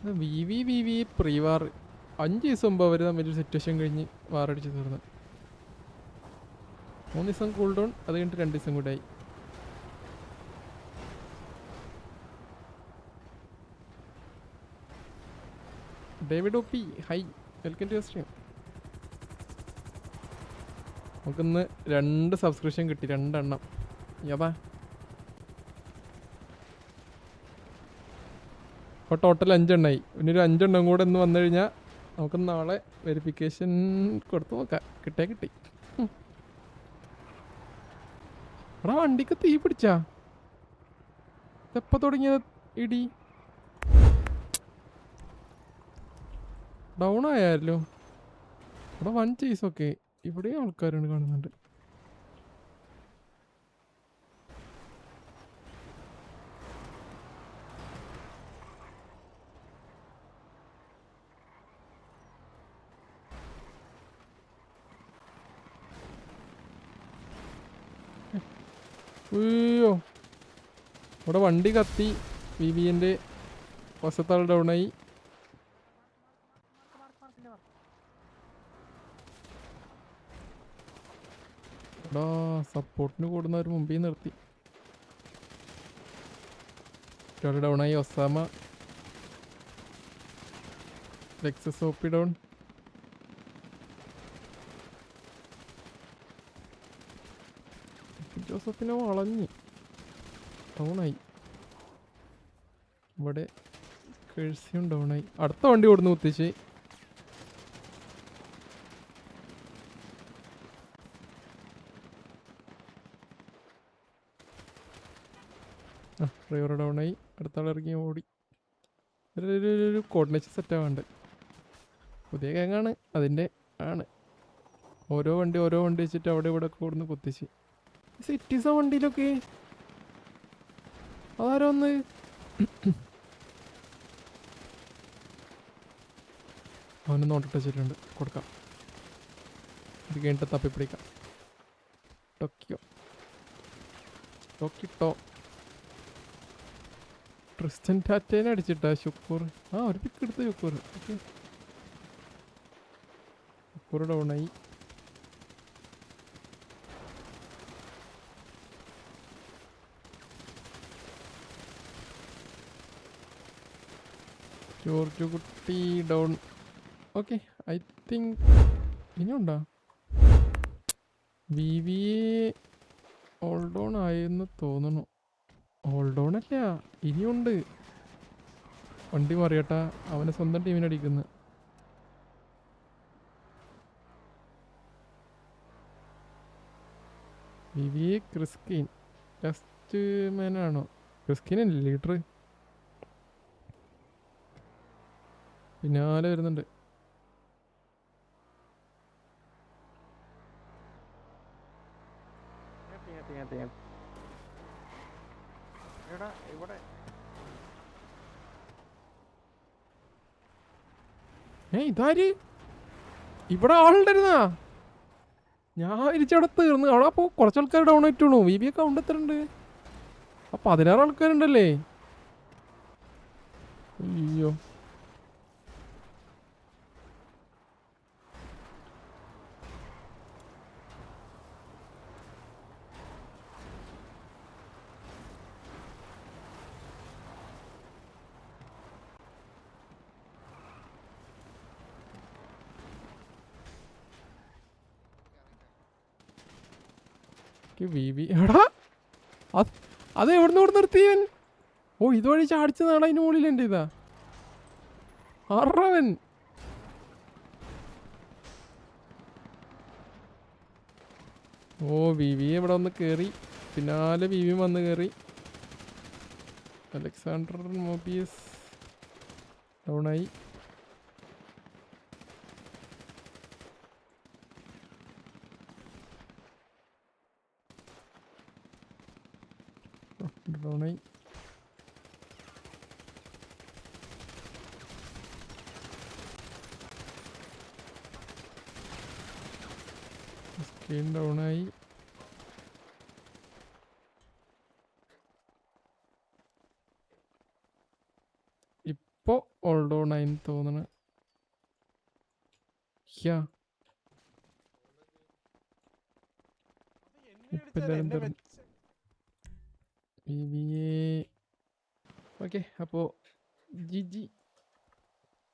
V pre war 5 ദിവസം മുമ്പ് അവർ തമ്മിലൊരു സിറ്റുവേഷൻ കഴിഞ്ഞ് വാറടിച്ച് തീർന്നു. 3 ദിവസം കൂൾ ഡൗൺ, അത് കഴിഞ്ഞിട്ട് 2 ദിവസം കൂടെ ആയി. David O P hi, welcome to stream. നമുക്കിന്ന് 2 സബ്സ്ക്രിപ്ഷൻ കിട്ടി, 2 എണ്ണം. യഥാ അപ്പോൾ ടോട്ടൽ 5 എണ്ണമായി. പിന്നെ ഒരു 5 എണ്ണം കൂടെ ഇന്ന് വന്നു കഴിഞ്ഞാൽ നമുക്ക് നാളെ വെരിഫിക്കേഷൻ കൊടുത്ത് നോക്കാം. കിട്ടിയാ കിട്ടി. എടാ വണ്ടിക്ക് തീ പിടിച്ചാ? എപ്പോൾ തുടങ്ങിയത് ഇടി? ഡൗൺ ആയാലോ? ഇവിടെ 1 ചേസൊക്കെ ഇവിടെയും ആൾക്കാരാണ് കാണുന്നുണ്ട്. അയ്യോ, ഇവിടെ വണ്ടി കത്തി. വിവിൻ്റെ വശത്താൾ ഡൗണായി. എടാ സപ്പോർട്ടിന് കൂടുന്നവർ മുമ്പിൽ നിർത്തി. ഒരാൾ ഡൗണായി. ഒസാമ ലെക്സസ് ഓപ്പി ഡൗൺ. ജോസഫിനെ വളഞ്ഞ് ഡൗണായി. ഇവിടെ കേഴ്സിയും ഡൗണായി. അടുത്ത വണ്ടി കൊടുന്ന് കുത്തിച്ച്. ഡ്രൈവർ ഡൗണായി. അടുത്ത ആൾ ഇറങ്ങി ഓടി. ഒരു കോർഡിനേഷൻ സെറ്റ് ആവാണ്ട്. പുതിയ ഗാങ്ങാണ്, അതിൻ്റെ ആണ്. ഓരോ വണ്ടി വെച്ചിട്ട് അവിടെ ഇവിടെ കൊടുന്ന് കുത്തിച്ച്. സിറ്റിസൺ വണ്ടിയിലൊക്കെ അതാരോ ഒന്ന് അവന് നോട്ടിട്ട് വെച്ചിട്ടുണ്ട്. കൊടുക്കാം. ഇത് കഴിഞ്ഞിട്ട് തപ്പിപ്പിടിക്കാം. ടോക്കിട്ടോ ക്രിസ്റ്റൻ ടാറ്റേനെ അടിച്ചിട്ടാ ശുക്കൂർ. ഒരു പിക്ക് എടുത്ത് ശുക്കൂർ. ഓക്കെ, ശുക്കൂർ ഡൗണായി. George Kutty down. Okay, I think ഇനിയുണ്ടോ? വി ഓൾ ഡൗൺ ആയെന്ന് തോന്നണു. ഓൾ ഡൗൺ അല്ല, ഇനിയുണ്ട്. വണ്ടി മറിയട്ടാ, അവനെ സ്വന്തം ടീമിനടിക്കുന്നു. വി ക്രിസ്കിൻ ലാസ്റ്റ് മാനാണോ? ക്രിസ്കിനല്ലേ ലീഡർ? പിന്നാലെ വരുന്നുണ്ട്. ഇതാര്? ഇവിടെ ആളുണ്ടായിരുന്നാ? ഞാൻ ഇരിച്ചവിടെ തീർന്നു. അവിടെ അപ്പോൾ കുറച്ച് ആൾക്കാർ ഡൗൺ ആയിട്ടുള്ളൂ. വി ബി ഒക്കെ ഉണ്ട്. എത്ര ഉണ്ട്? 16 ആൾക്കാരുണ്ടല്ലേ? അയ്യോ, എടാ അത് എവിടുന്ന് ഇവിടെ നിർത്തിയവൻ? ഇതുവഴി ചാടിച്ചതാണ്. അതിന് മുകളിൽ എൻ്റെ ഇതാ അറവൻ. വി ഇവിടെ വന്ന് കയറി. പിന്നാലെ വി വന്ന് കയറി. അലക്സാണ്ടർ മോബിയസ് ഡൗണായി. ഡൗണായി. സ്ക്രീൻ ഡൗണായി. ഇപ്പോൾ ഓൾഡ് ഓൺ ആയി തോന്നണ യാ ഇപ്പം എല്ലാവരും തുറന്നു ഓക്കെ അപ്പോൾ ജി ജി